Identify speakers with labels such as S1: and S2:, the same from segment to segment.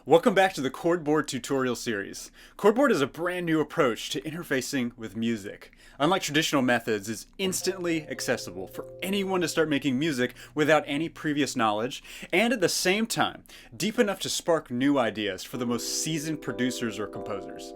S1: Welcome back to the Chord Board tutorial series. Chord Board is a brand new approach to interfacing with music. Unlike traditional methods, it's instantly accessible for anyone to start making music without any previous knowledge, and at the same time, deep enough to spark new ideas for the most seasoned producers or composers.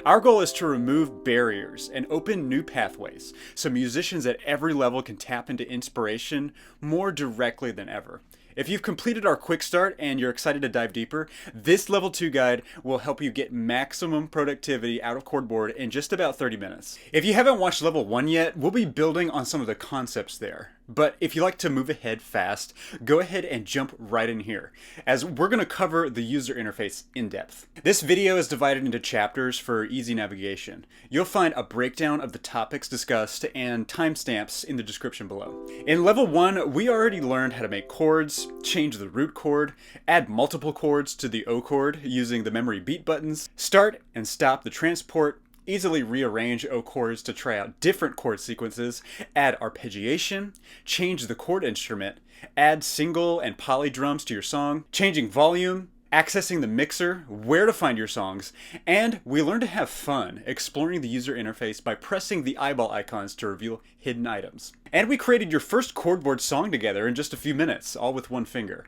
S1: Our goal is to remove barriers and open new pathways so musicians at every level can tap into inspiration more directly than ever. If you've completed our quick start and you're excited to dive deeper, this level 2 guide will help you get maximum productivity out of Chord Board in just about 30 minutes. If you haven't watched level 1 yet, we'll be building on some of the concepts there. But if you like to move ahead fast, go ahead and jump right in here, as we're going to cover the user interface in depth. This video is divided into chapters for easy navigation. You'll find a breakdown of the topics discussed and timestamps in the description below. In level 1, we already learned how to make chords, change the root chord, add multiple chords to the O-Chord using the memory beat buttons, start and stop the transport, easily rearrange O-Chords to try out different chord sequences, add arpeggiation, change the chord instrument, add single and poly drums to your song, changing volume, accessing the mixer, where to find your songs, and we learned to have fun exploring the user interface by pressing the eyeball icons to reveal hidden items. And we created your first Chord Board song together in just a few minutes, all with one finger.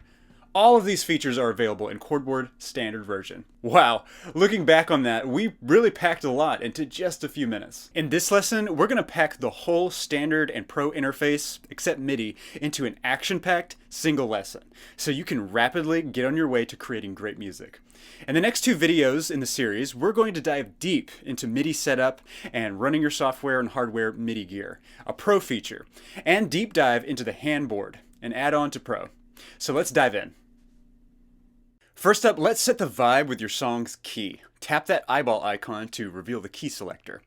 S1: All of these features are available in Chord Board Standard version. Wow, looking back on that, we really packed a lot into just a few minutes. In this lesson, we're going to pack the whole Standard and Pro interface, except MIDI, into an action-packed single lesson, so you can rapidly get on your way to creating great music. In the next 2 videos in the series, we're going to dive deep into MIDI setup and running your software and hardware MIDI gear, a Pro feature, and deep dive into the handboard, an add-on to Pro. So let's dive in. First up, let's set the vibe with your song's key. Tap that eyeball icon to reveal the key selector.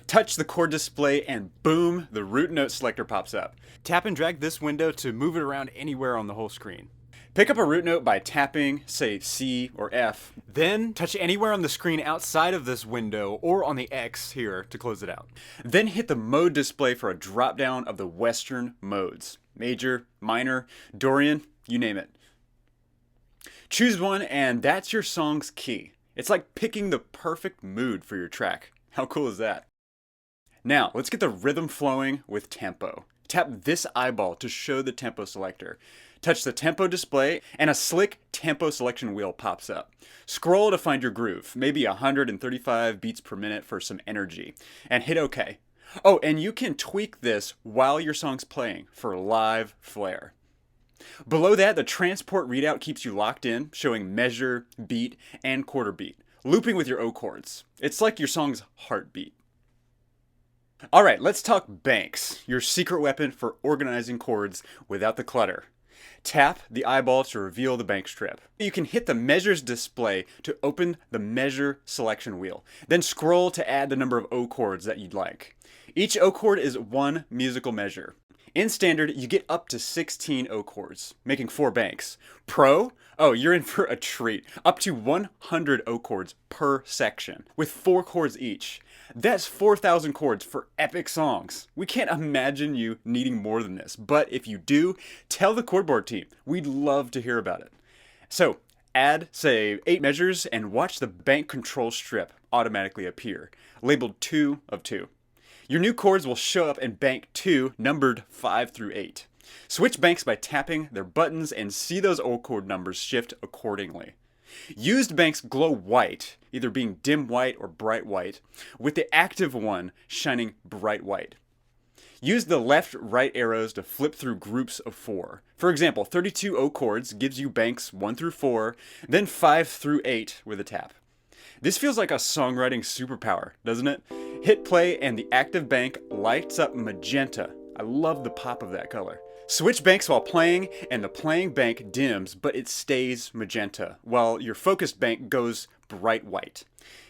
S1: Touch the chord display and boom, the root note selector pops up. Tap and drag this window to move it around anywhere on the whole screen. Pick up a root note by tapping, say C or F, then touch anywhere on the screen outside of this window or on the X here to close it out. Then hit the mode display for a drop down of the Western modes. Major, minor, Dorian, you name it. Choose one and that's your song's key. It's like picking the perfect mood for your track. How cool is that? Now, let's get the rhythm flowing with tempo. Tap this eyeball to show the tempo selector. Touch the tempo display and a slick tempo selection wheel pops up. Scroll to find your groove, maybe 135 beats per minute for some energy, and hit OK. Oh, and you can tweak this while your song's playing for live flair. Below that, the transport readout keeps you locked in, showing measure, beat, and quarter beat, looping with your O-Chords. It's like your song's heartbeat. Alright, let's talk banks, your secret weapon for organizing chords without the clutter. Tap the eyeball to reveal the bank strip. You can hit the measures display to open the measure selection wheel, then scroll to add the number of O-Chords that you'd like. Each O-Chord is one musical measure. In Standard, you get up to 16 O-Chords, making 4 banks. Pro? Oh, you're in for a treat. Up to 100 O-Chords per section, with 4 chords each. That's 4,000 chords for epic songs. We can't imagine you needing more than this, but if you do, tell the Chord Board team. We'd love to hear about it. So, add, say, 8 measures and watch the bank control strip automatically appear, labeled 2 of 2. Your new chords will show up in bank 2, numbered 5 through 8. Switch banks by tapping their buttons and see those O-Chord numbers shift accordingly. Used banks glow white, either being dim white or bright white, with the active one shining bright white. Use the left-right arrows to flip through groups of 4. For example, 32 O-Chords gives you banks 1 through 4, then 5 through 8 with a tap. This feels like a songwriting superpower, doesn't it? Hit play and the active bank lights up magenta. I love the pop of that color. Switch banks while playing and the playing bank dims, but it stays magenta, while your focused bank goes bright white.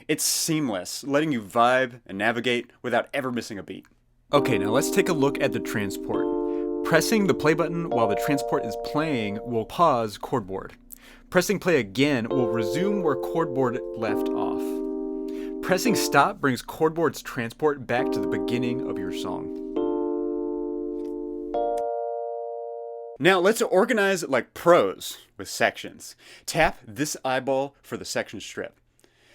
S1: It's seamless, letting you vibe and navigate without ever missing a beat. Okay, now let's take a look at the transport. Pressing the play button while the transport is playing will pause Chord Board. Pressing play again will resume where Chord Board left off. Pressing stop brings Chord Board's transport back to the beginning of your song. Now let's organize like pros with sections. Tap this eyeball for the section strip.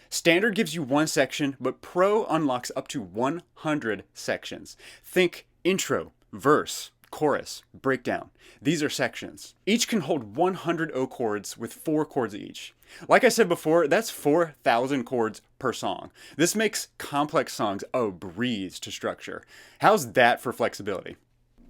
S1: Standard gives you one section, but Pro unlocks up to 100 sections. Think intro, verse, chorus, breakdown. These are sections. Each can hold 100 O-chords with 4 chords each. Like I said before, that's 4,000 chords per song. This makes complex songs a breeze to structure. How's that for flexibility?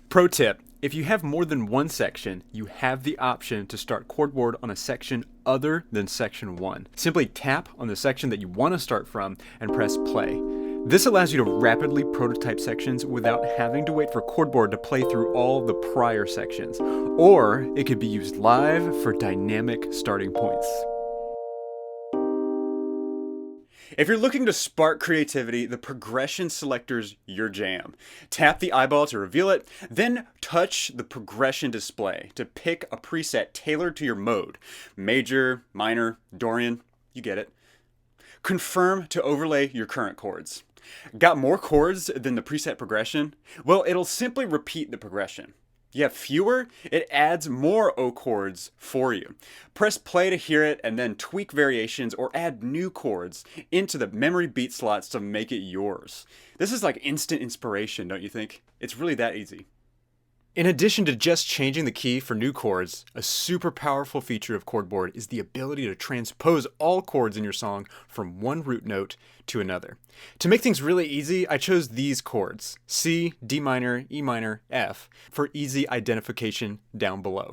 S1: Pro tip, if you have more than one section, you have the option to start Chord Board on a section other than section 1. Simply tap on the section that you want to start from and press play. This allows you to rapidly prototype sections without having to wait for Chord Board to play through all the prior sections, or it could be used live for dynamic starting points. If you're looking to spark creativity, the progression selector's your jam. Tap the eyeball to reveal it, then touch the progression display to pick a preset tailored to your mode. Major, minor, Dorian, you get it. Confirm to overlay your current chords. Got more chords than the preset progression? Well, it'll simply repeat the progression. You have fewer, it adds more O-chords for you. Press play to hear it and then tweak variations or add new chords into the memory beat slots to make it yours. This is like instant inspiration, don't you think? It's really that easy. In addition to just changing the key for new chords, a super powerful feature of Chord Board is the ability to transpose all chords in your song from one root note to another. To make things really easy, I chose these chords, C, D minor, E minor, F, for easy identification down below.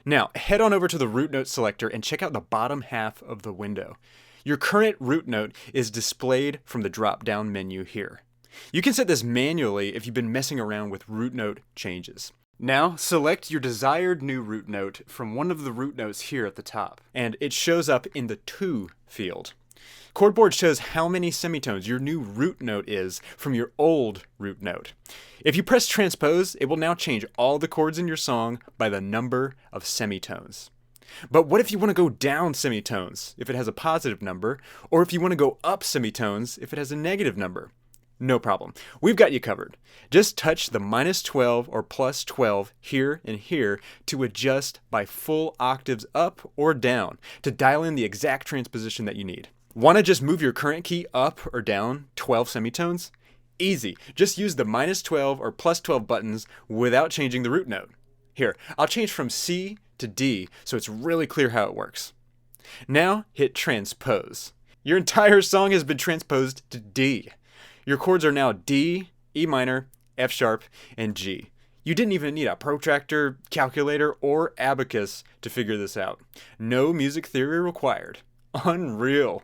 S1: Now, head on over to the root note selector and check out the bottom half of the window. Your current root note is displayed from the drop-down menu here. You can set this manually if you've been messing around with root note changes. Now, select your desired new root note from one of the root notes here at the top, and it shows up in the To field. Chord Board shows how many semitones your new root note is from your old root note. If you press transpose, it will now change all the chords in your song by the number of semitones. But what if you want to go down semitones if it has a positive number, or if you want to go up semitones if it has a negative number? No problem. We've got you covered. Just touch the -12 or +12 here and here to adjust by full octaves up or down to dial in the exact transposition that you need. Want to just move your current key up or down 12 semitones? Easy. Just use the -12 or +12 buttons without changing the root note. Here, I'll change from C to D so it's really clear how it works. Now hit transpose. Your entire song has been transposed to D. Your chords are now D, E minor, F sharp, and G. You didn't even need a protractor, calculator, or abacus to figure this out. No music theory required. Unreal.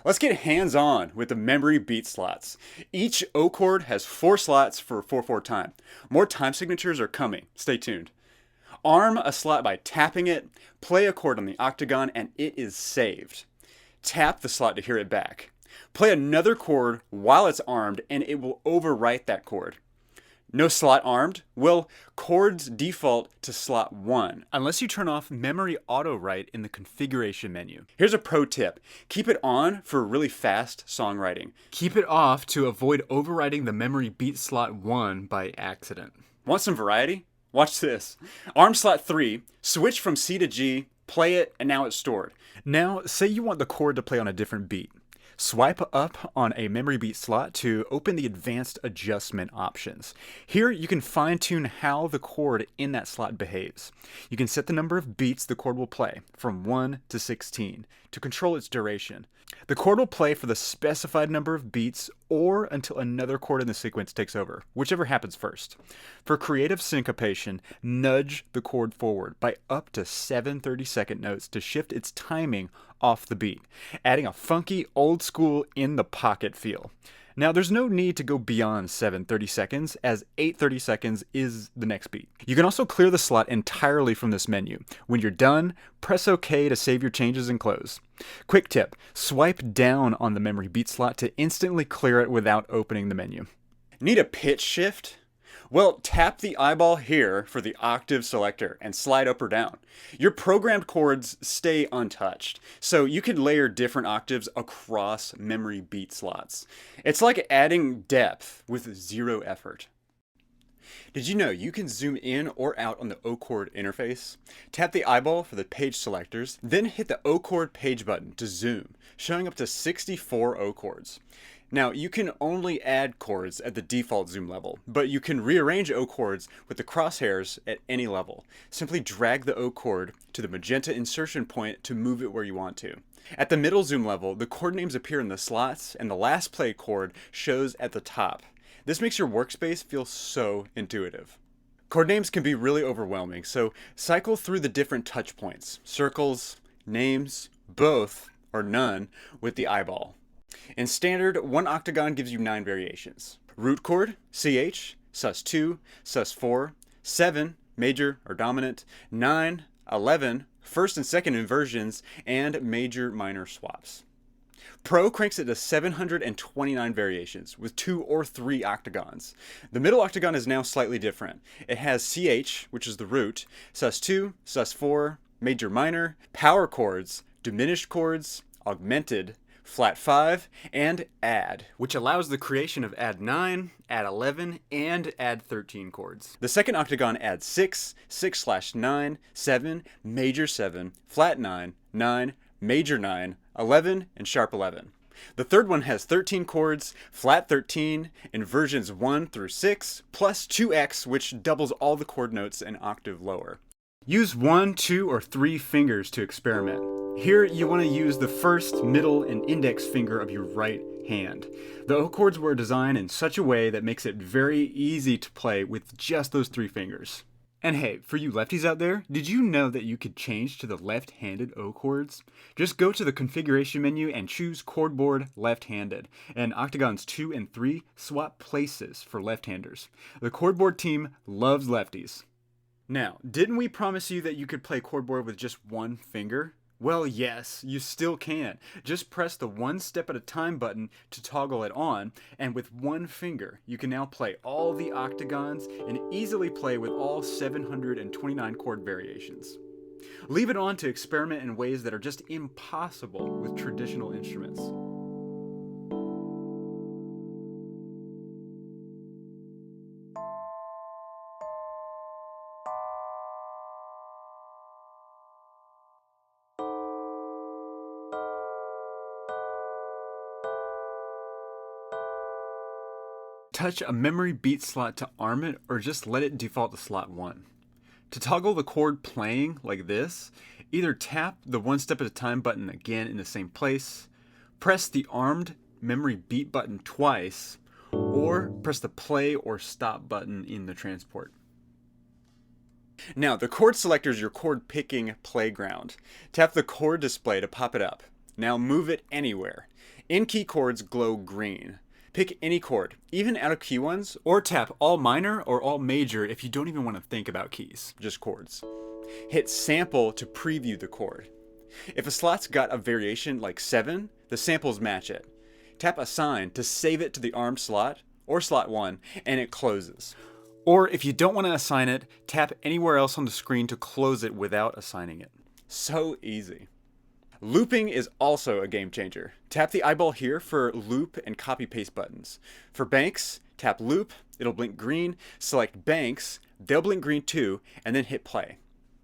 S1: Let's get hands-on with the memory beat slots. Each O-chord has 4 slots for 4/4 time. More time signatures are coming. Stay tuned. Arm a slot by tapping it, play a chord on the octagon, and it is saved. Tap the slot to hear it back. Play another chord while it's armed and it will overwrite that chord. No slot armed? Well, chords default to slot 1, unless you turn off memory auto write in the configuration menu. Here's a pro tip. Keep it on for really fast songwriting. Keep it off to avoid overwriting the memory beat slot 1 by accident. Want some variety? Watch this. Arm slot 3, switch from C to G, play it, and now it's stored. Now, say you want the chord to play on a different beat. Swipe up on a memory beat slot to open the advanced adjustment options. Here you can fine-tune how the chord in that slot behaves. You can set the number of beats the chord will play from 1 to 16 to control its duration. The chord will play for the specified number of beats or until another chord in the sequence takes over, whichever happens first. For creative syncopation, nudge the chord forward by up to 7 30-second notes to shift its timing off the beat, adding a funky old school in the pocket feel. Now there's no need to go beyond 7 30 seconds as 8 30 seconds is the next beat. You can also clear the slot entirely from this menu. When you're done, press OK to save your changes and close. Quick tip, swipe down on the memory beat slot to instantly clear it without opening the menu. Need a pitch shift? Well, tap the eyeball here for the octave selector and slide up or down. Your programmed chords stay untouched, so you can layer different octaves across memory beat slots. It's like adding depth with 0 effort. Did you know you can zoom in or out on the O-Chord interface? Tap the eyeball for the page selectors, then hit the O-Chord page button to zoom, showing up to 64 O-Chords. Now, you can only add chords at the default zoom level, but you can rearrange O-Chords with the crosshairs at any level. Simply drag the O-Chord to the magenta insertion point to move it where you want to. At the middle zoom level, the chord names appear in the slots, and the last play chord shows at the top. This makes your workspace feel so intuitive. Chord names can be really overwhelming, so cycle through the different touch points, circles, names, both, or none, with the eyeball. In standard, one octagon gives you 9 variations. Root chord, CH, sus2, sus4, 7, major or dominant, 9, 11, first and second inversions, and major minor swaps. Pro cranks it to 729 variations with 2 or 3 octagons. The middle octagon is now slightly different. It has CH, which is the root, sus2, sus4, major minor, power chords, diminished chords, augmented, flat 5, and add, which allows the creation of add 9, add 11, and add 13 chords. The second octagon adds 6, 6/9, 7, major 7, flat 9, 9, major 9, 11, and sharp 11. The third one has 13 chords, flat 13, inversions 1 through 6, plus 2x, which doubles all the chord notes an octave lower. Use 1, 2, or 3 fingers to experiment. Here, you want to use the first, middle, and index finger of your right hand. The O-Chords were designed in such a way that makes it very easy to play with just those 3 fingers. And hey, for you lefties out there, did you know that you could change to the left-handed O-Chords? Just go to the configuration menu and choose Chord Board left-handed, and octagons 2 and 3 swap places for left-handers. The Chord Board team loves lefties. Now, didn't we promise you that you could play Chord Board with just 1 finger? Well, yes, you still can. Just press the 1 step at a time button to toggle it on, and with 1 finger, you can now play all the octagons and easily play with all 729 chord variations. Leave it on to experiment in ways that are just impossible with traditional instruments. Touch a memory beat slot to arm it, or just let it default to slot 1. To toggle the chord playing like this, either tap the 1 step at a time button again in the same place, press the armed memory beat button twice, or press the play or stop button in the transport. Now, the chord selector is your chord picking playground. Tap the chord display to pop it up. Now move it anywhere. In-key chords glow green. Pick any chord, even out of key ones, or tap all minor or all major if you don't even want to think about keys, just chords. Hit sample to preview the chord. If a slot's got a variation like 7, the samples match it. Tap assign to save it to the armed slot, or slot 1, and it closes. Or if you don't want to assign it, tap anywhere else on the screen to close it without assigning it. So easy. Looping is also a game changer. Tap the eyeball here for loop and copy paste buttons. For banks, tap loop, it'll blink green, select banks, they'll blink green too, and then hit play.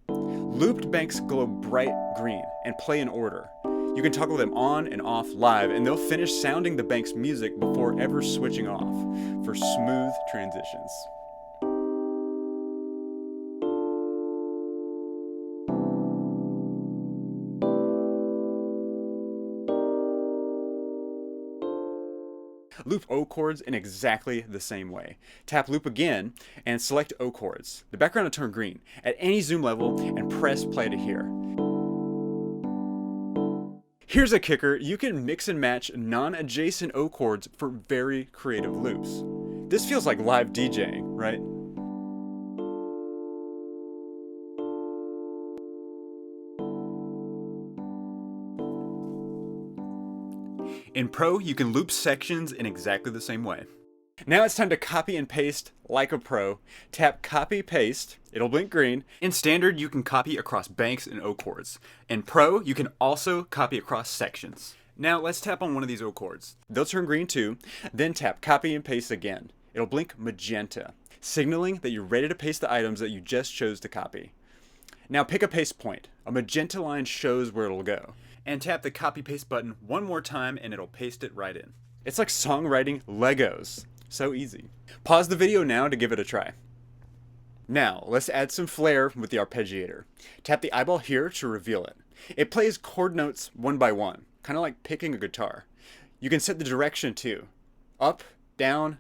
S1: Looped banks glow bright green and play in order. You can toggle them on and off live, and they'll finish sounding the bank's music before ever switching off for smooth transitions. Loop O-Chords in exactly the same way. Tap loop again and select O-Chords. The background will turn green at any zoom level and press play to hear. Here's a kicker: you can mix and match non-adjacent O-Chords for very creative loops. This feels like live DJing, right? In Pro, you can loop sections in exactly the same way. Now it's time to copy and paste like a pro. Tap copy paste, it'll blink green. In standard, you can copy across banks and O-Chords. In Pro, you can also copy across sections. Now let's tap on one of these O-Chords. They'll turn green too. Then tap copy and paste again. It'll blink magenta. signaling that you're ready to paste the items that you just chose to copy. Now pick a paste point. A magenta line shows where it'll go. And tap the copy paste button one more time and it'll paste it right in. It's like songwriting Legos. So easy. Pause the video now to give it a try. Now, let's add some flair with the Arpeggiator. Tap the eyeball here to reveal it. It plays chord notes one by one, kind of like picking a guitar. You can set the direction too. Up and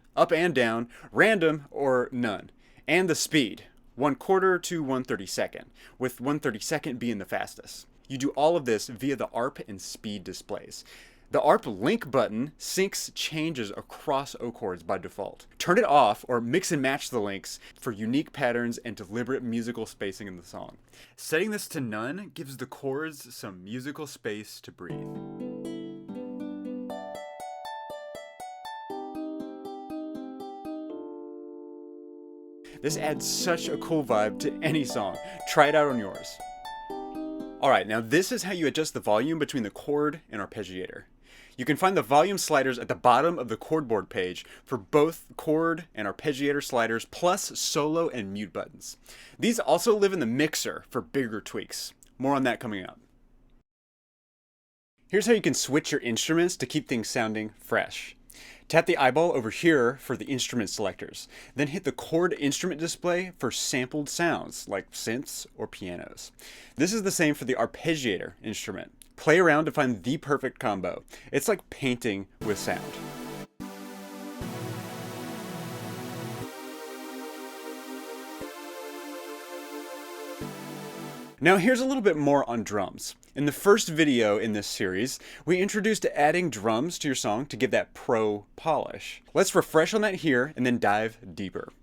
S1: down, random or none. And the speed, 1/4 to 1/32, with 1/32 being the fastest. You do all of this via the ARP and speed displays. The ARP link button syncs changes across O-Chords by default. Turn it off or mix and match the links for unique patterns and deliberate musical spacing in the song. Setting this to none gives the chords some musical space to breathe. This adds such a cool vibe to any song. Try it out on yours. Alright, now this is how you adjust the volume between the chord and arpeggiator. You can find the volume sliders at the bottom of the Chord Board page for both chord and arpeggiator sliders, plus solo and mute buttons. These also live in the mixer for bigger tweaks. More on that coming up. Here's how you can switch your instruments to keep things sounding fresh. Tap the eyeball over here for the instrument selectors, then hit the chord instrument display for sampled sounds like synths or pianos. This is the same for the arpeggiator instrument. Play around to find the perfect combo. It's like painting with sound. Now here's a little bit more on drums. In the first video in this series, we introduced adding drums to your song to give that pro polish. Let's refresh on that here and then dive deeper.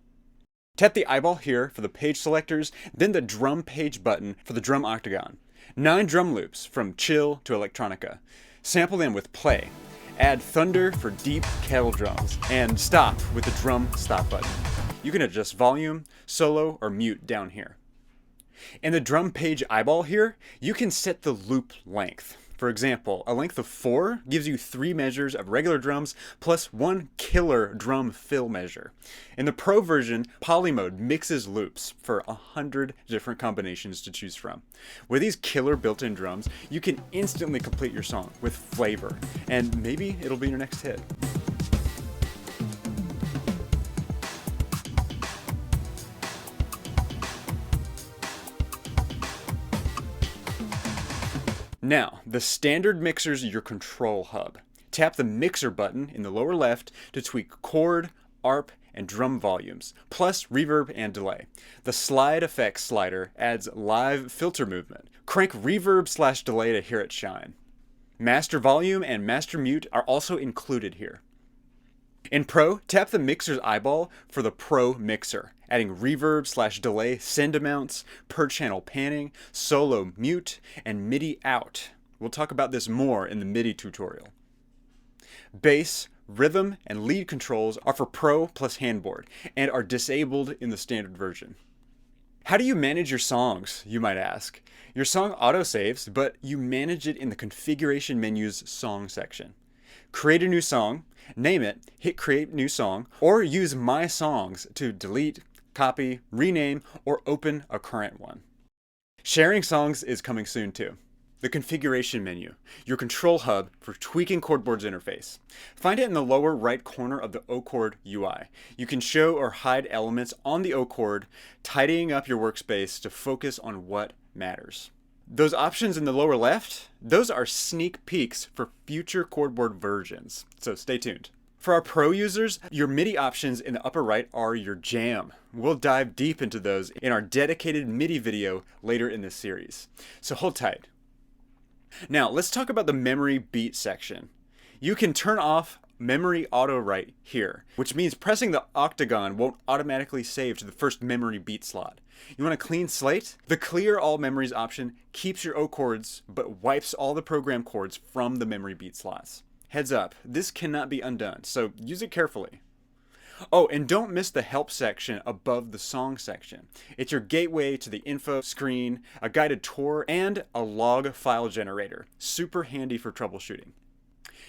S1: Tap the eyeball here for the page selectors, then the drum page button for the drum octagon. 9 drum loops from chill to electronica. Sample them with play. Add thunder for deep kettle drums, and stop with the drum stop button. You can adjust volume, solo, or mute down here. In the drum page eyeball here, you can set the loop length. For example, a length of 4 gives you 3 measures of regular drums plus 1 killer drum fill measure. In the Pro version, Poly Mode mixes loops for 100 different combinations to choose from. With these killer built-in drums, you can instantly complete your song with flavor, and maybe it'll be your next hit. Now, the standard mixer's your control hub. Tap the mixer button in the lower left to tweak chord, arp, and drum volumes, plus reverb and delay. The slide effects slider adds live filter movement. Crank reverb/delay to hear it shine. Master volume and master mute are also included here. In Pro, tap the mixer's eyeball for the Pro mixer, adding reverb/delay send amounts, per channel panning, solo mute, and MIDI out. We'll talk about this more in the MIDI tutorial. Bass, rhythm, and lead controls are for Pro plus handboard, and are disabled in the standard version. How do you manage your songs, you might ask? Your song autosaves, but you manage it in the configuration menu's song section. Create a new song, name it, hit create new song, or use my songs to delete, copy, rename, or open a current one. Sharing songs is coming soon too. The configuration menu, your control hub for tweaking Chord Board's interface. Find it in the lower right corner of the O-Chord UI. You can show or hide elements on the O-Chord, tidying up your workspace to focus on what matters. Those options in the lower left, those are sneak peeks for future Chord Board versions, so stay tuned. For our Pro users, your MIDI options in the upper right are your jam. We'll dive deep into those in our dedicated MIDI video later in this series, so hold tight. Now, let's talk about the memory beat section. You can turn off memory auto write here, which means pressing the octagon won't automatically save to the first memory beat slot. You want a clean slate? The clear all memories option keeps your O-Chords but wipes all the program chords from the memory beat slots. Heads up, this cannot be undone, so use it carefully. Oh, and don't miss the help section above the song section. It's your gateway to the info screen, a guided tour, and a log file generator. Super handy for troubleshooting.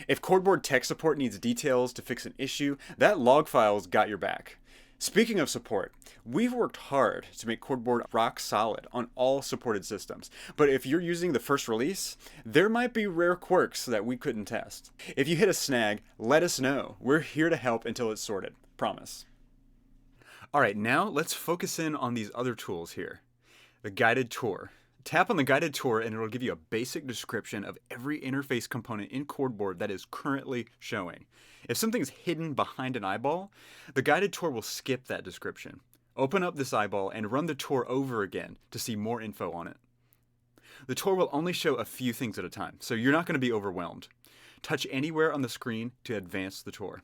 S1: If Chord Board tech support needs details to fix an issue, that log file's got your back. Speaking of support, we've worked hard to make Chord Board rock solid on all supported systems, but if you're using the first release, there might be rare quirks that we couldn't test. If you hit a snag, let us know. We're here to help until it's sorted. Promise. Alright, now let's focus in on these other tools here. The guided tour. Tap on the guided tour and it'll give you a basic description of every interface component in Chord Board that is currently showing. If something's hidden behind an eyeball, the guided tour will skip that description. Open up this eyeball and run the tour over again to see more info on it. The tour will only show a few things at a time, so you're not going to be overwhelmed. Touch anywhere on the screen to advance the tour.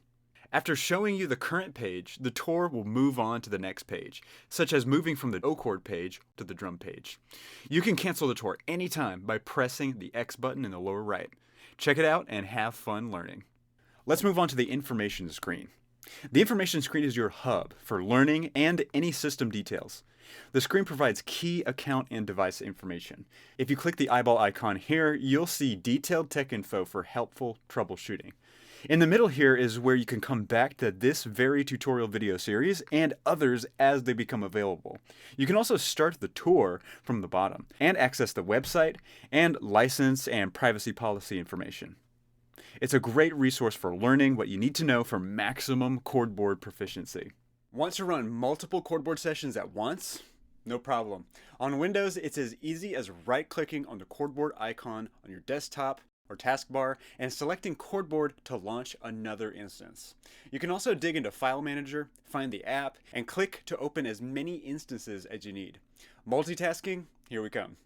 S1: After showing you the current page, the tour will move on to the next page, such as moving from the O-Chord page to the drum page. You can cancel the tour anytime by pressing the X button in the lower right. Check it out and have fun learning. Let's move on to the information screen. The information screen is your hub for learning and any system details. The screen provides key account and device information. If you click the eyeball icon here, you'll see detailed tech info for helpful troubleshooting. In the middle here is where you can come back to this very tutorial video series and others as they become available. You can also start the tour from the bottom and access the website and license and privacy policy information. It's a great resource for learning what you need to know for maximum Chord Board proficiency. Want to run multiple Chord Board sessions at once? No problem. On Windows, it's as easy as right-clicking on the Chord Board icon on your desktop or taskbar and selecting Chord Board to launch another instance. You can also dig into File Manager, find the app, and click to open as many instances as you need. Multitasking, here we come.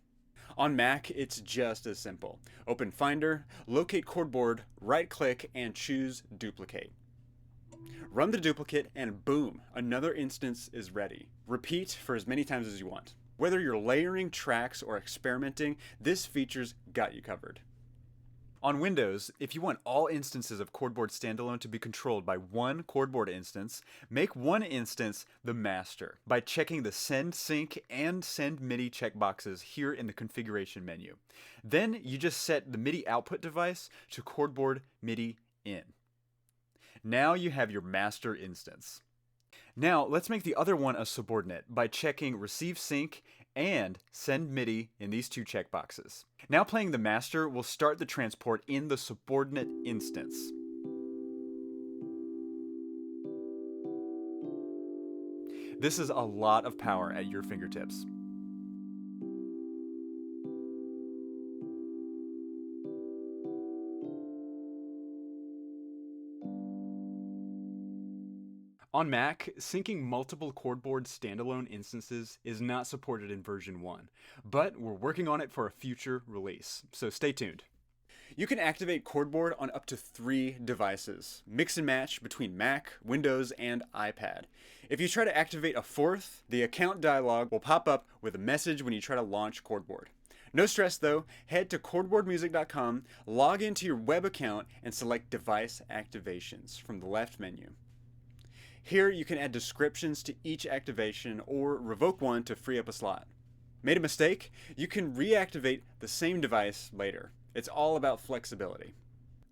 S1: On Mac, it's just as simple. Open Finder, locate Chord Board, right-click, and choose Duplicate. Run the duplicate and boom, another instance is ready. Repeat for as many times as you want. Whether you're layering tracks or experimenting, this feature's got you covered. On Windows, if you want all instances of Chord Board Standalone to be controlled by one Chord Board instance, make one instance the master by checking the Send Sync and Send MIDI checkboxes here in the configuration menu. Then you just set the MIDI output device to Chord Board MIDI in. Now you have your master instance. Now let's make the other one a subordinate by checking Receive Sync and Send MIDI in these two checkboxes. Now playing the master will start the transport in the subordinate instance. This is a lot of power at your fingertips. On Mac, syncing multiple Chord Board standalone instances is not supported in version 1, but we're working on it for a future release, so stay tuned. You can activate Chord Board on up to 3 devices, mix and match between Mac, Windows, and iPad. If you try to activate a 4th, the account dialog will pop up with a message when you try to launch Chord Board. No stress though, head to chordboardmusic.com, log into your web account, and select Device Activations from the left menu. Here you can add descriptions to each activation or revoke one to free up a slot. Made a mistake? You can reactivate the same device later. It's all about flexibility.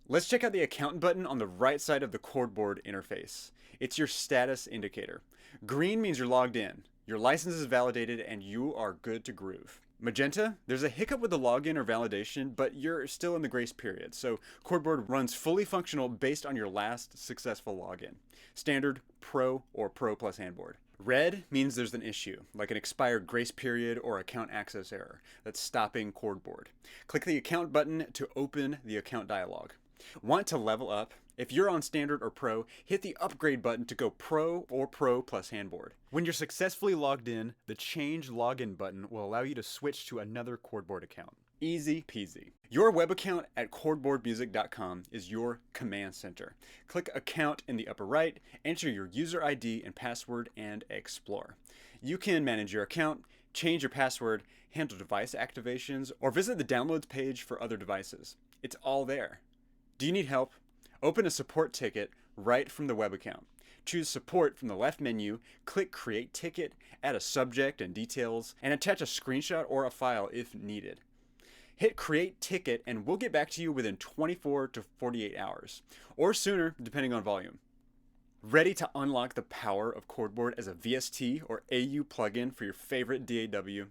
S1: Let's check out the account button on the right side of the Chord Board interface. It's your status indicator. Green means you're logged in, your license is validated, and you are good to groove. Magenta, there's a hiccup with the login or validation, but you're still in the grace period, so Chord Board runs fully functional based on your last successful login. Standard, Pro, or Pro plus handboard. Red means there's an issue, like an expired grace period or account access error, that's stopping Chord Board. Click the account button to open the account dialog. Want to level up? If you're on Standard or Pro, hit the upgrade button to go Pro or Pro plus handboard. When you're successfully logged in, the Change Login button will allow you to switch to another Chord Board account. Easy peasy. Your web account at chordboardmusic.com is your command center. Click Account in the upper right, enter your user ID and password, and explore. You can manage your account, change your password, handle device activations, or visit the Downloads page for other devices. It's all there. Do you need help? Open a support ticket right from the web account. Choose Support from the left menu, click Create Ticket, add a subject and details, and attach a screenshot or a file if needed. Hit Create Ticket and we'll get back to you within 24 to 48 hours, or sooner depending on volume. Ready to unlock the power of Chord Board as a VST or AU plugin for your favorite DAW?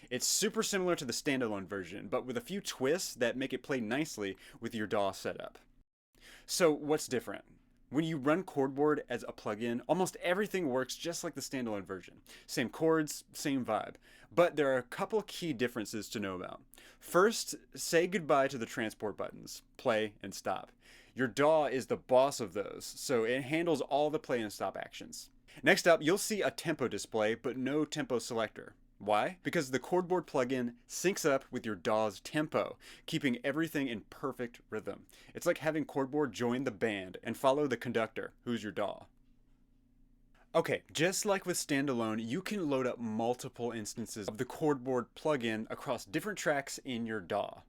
S1: It's super similar to the standalone version, but with a few twists that make it play nicely with your DAW setup. So what's different? When you run Chord Board as a plugin, almost everything works just like the standalone version. Same chords, same vibe. But there are a couple key differences to know about. First, say goodbye to the transport buttons, play and stop. Your DAW is the boss of those, so it handles all the play and stop actions. Next up, you'll see a tempo display, but no tempo selector. Why? Because the Chord Board plugin syncs up with your DAW's tempo, keeping everything in perfect rhythm. It's like having Chord Board join the band and follow the conductor, who's your DAW. Okay, just like with standalone, you can load up multiple instances of the Chord Board plugin across different tracks in your DAW.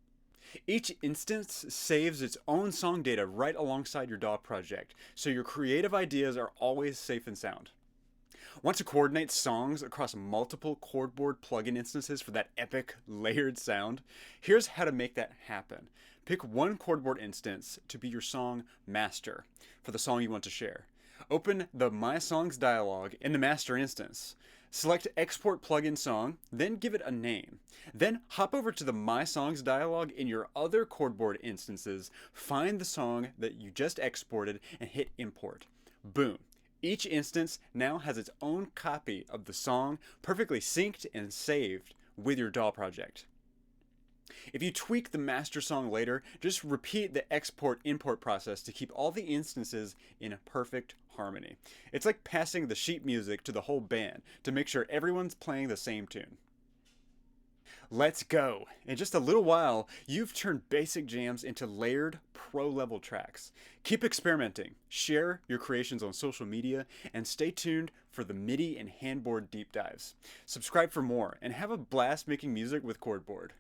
S1: Each instance saves its own song data right alongside your DAW project, so your creative ideas are always safe and sound. Want to coordinate songs across multiple Chord Board plugin instances for that epic, layered sound? Here's how to make that happen. Pick one Chord Board instance to be your song master for the song you want to share. Open the My Songs dialog in the master instance. Select Export Plugin Song, then give it a name. Then hop over to the My Songs dialog in your other Chord Board instances, find the song that you just exported, and hit Import. Boom. Each instance now has its own copy of the song, perfectly synced and saved with your DAW project. If you tweak the master song later, just repeat the export-import process to keep all the instances in perfect harmony. It's like passing the sheet music to the whole band to make sure everyone's playing the same tune. Let's go! In just a little while, you've turned basic jams into layered, pro-level tracks. Keep experimenting, share your creations on social media, and stay tuned for the MIDI and handboard deep dives. Subscribe for more, and have a blast making music with Chord Board.